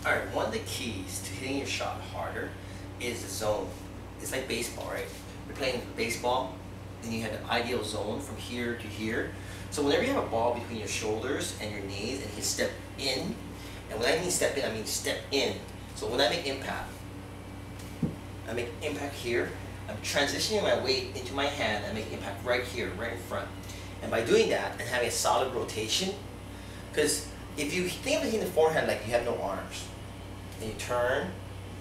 Alright, one of the keys to hitting your shot harder is the zone. It's like baseball, right? You're playing baseball and you have an ideal zone from here to here. So whenever you have a ball between your shoulders and your knees and you can step in, and when I mean step in, I mean step in. So when I make impact here, I'm transitioning my weight into my hand and make impact right here, right in front. And by doing that and having a solid rotation, because if you think of hitting the forehand like you have no arms, and you turn,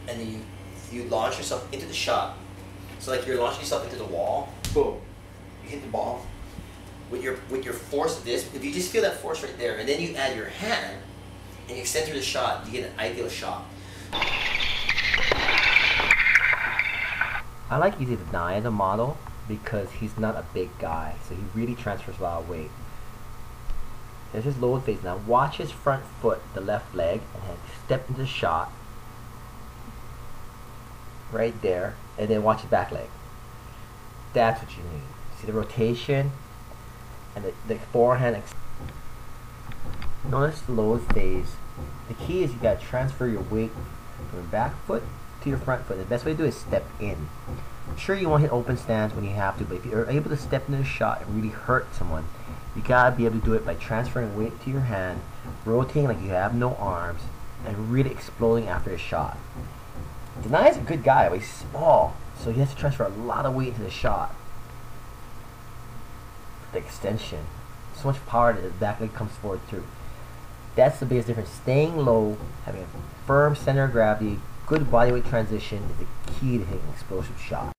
and then you launch yourself into the shot. So like you're launching yourself into the wall, boom, you hit the ball with your force of this. If you just feel that force right there, and then you add your hand and you extend through the shot, you get an ideal shot. I like using Denai as a model because he's not a big guy, so he really transfers a lot of weight. There's his lower face. Now watch his front foot, the left leg, and then step into the shot right there, and then watch his back leg. That's what you need. See the rotation and the forehand. Notice the lower phase. The key is you gotta transfer your weight from your back foot to your front foot. The best way to do it is step in. Sure, you want to hit open stance when you have to, but if you're able to step into a shot and really hurt someone, you gotta be able to do it by transferring weight to your hand, rotating like you have no arms, and really exploding after a shot. Denai is a good guy, but he's small, so he has to transfer a lot of weight into the shot. The extension, so much power that the back leg comes forward through. That's the biggest difference. Staying low, having a firm center of gravity, good body weight transition is the key to hitting an explosive shot.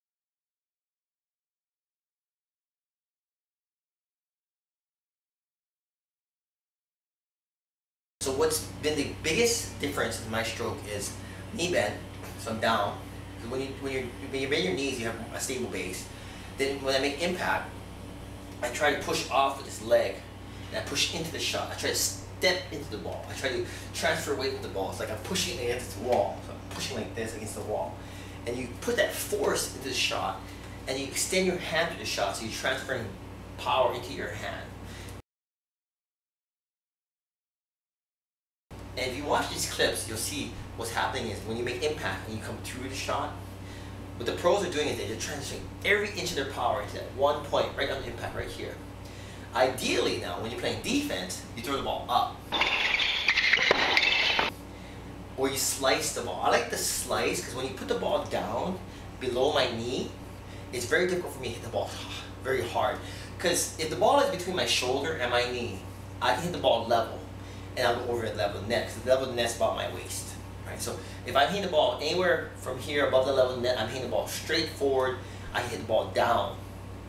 So what's been the biggest difference in my stroke is knee bend. So I'm down. So when you bend your knees, you have a stable base. Then when I make impact, I try to push off with this leg, and I push into the shot. I try to step into the ball. I try to transfer weight with the ball. It's like I'm pushing against the wall. So I'm pushing like this against the wall. And you put that force into the shot, and you extend your hand to the shot, so you're transferring power into your hand. And if you watch these clips, you'll see what's happening is when you make impact and you come through the shot, what the pros are doing is they're transferring every inch of their power into that one point right on the impact right here. Ideally now, when you're playing defense, you throw the ball up. Or you slice the ball. I like the slice because when you put the ball down below my knee, it's very difficult for me to hit the ball very hard. Because if the ball is between my shoulder and my knee, I can hit the ball level. And I'll go over at level of the net, because the level of the net's about my waist. Right? So if I'm hitting the ball anywhere from here above the level of the net, I'm hitting the ball straight forward, I can hit the ball down.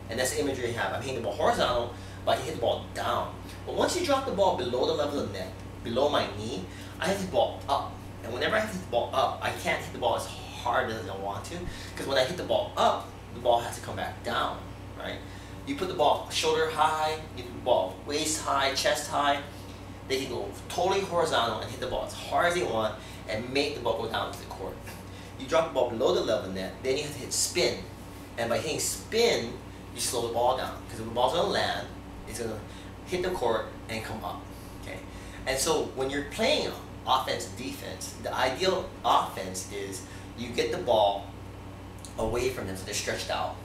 And that's the imagery I have. I'm hitting the ball horizontal, but I can hit the ball down. But once you drop the ball below the level of the net, below my knee, I have to hit the ball up. And whenever I hit the ball up, I can't hit the ball as hard as I want to, because when I hit the ball up, the ball has to come back down. Right? You put the ball shoulder high, you put the ball waist high, chest high, they can go totally horizontal and hit the ball as hard as they want and make the ball go down to the court. You drop the ball below the level net, then you have to hit spin. And by hitting spin, you slow the ball down. Because if the ball's going to land, it's going to hit the court and come up. Okay? And so when you're playing offense and defense, the ideal offense is you get the ball away from them so they're stretched out.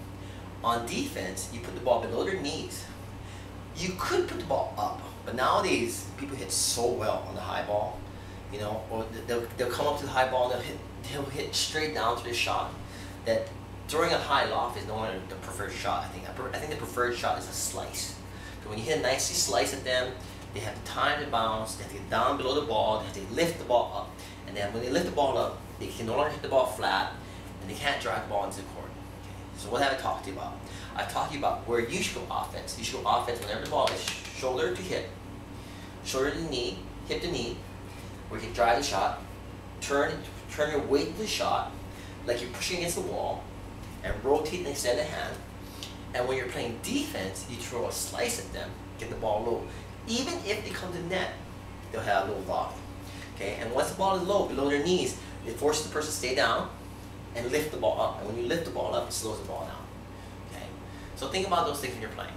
On defense, you put the ball below their knees. You could put the ball up. But nowadays, people hit so well on the high ball, you know, or they'll come up to the high ball and they'll hit straight down to the shot. That throwing a high loft is no longer the preferred shot. I think the preferred shot is a slice. So when you hit a nicely slice at them, they have the time to bounce, they have to get down below the ball, they have to lift the ball up. And then when they lift the ball up, they can no longer hit the ball flat, and they can't drive the ball into the court. Okay. So what have I talked to you about? I've talked to you about where you should go offense. You should go offense whenever the ball is shoulder to hip, shoulder to knee, hip to knee, where you can drive the shot, turn your weight into the shot, like you're pushing against the wall, and rotate and extend the hand. And when you're playing defense, you throw a slice at them, get the ball low. Even if they come to the net, they'll have a little loft. Okay? And once the ball is low, below their knees, it forces the person to stay down and lift the ball up. And when you lift the ball up, it slows the ball down. Okay? So think about those things when you're playing.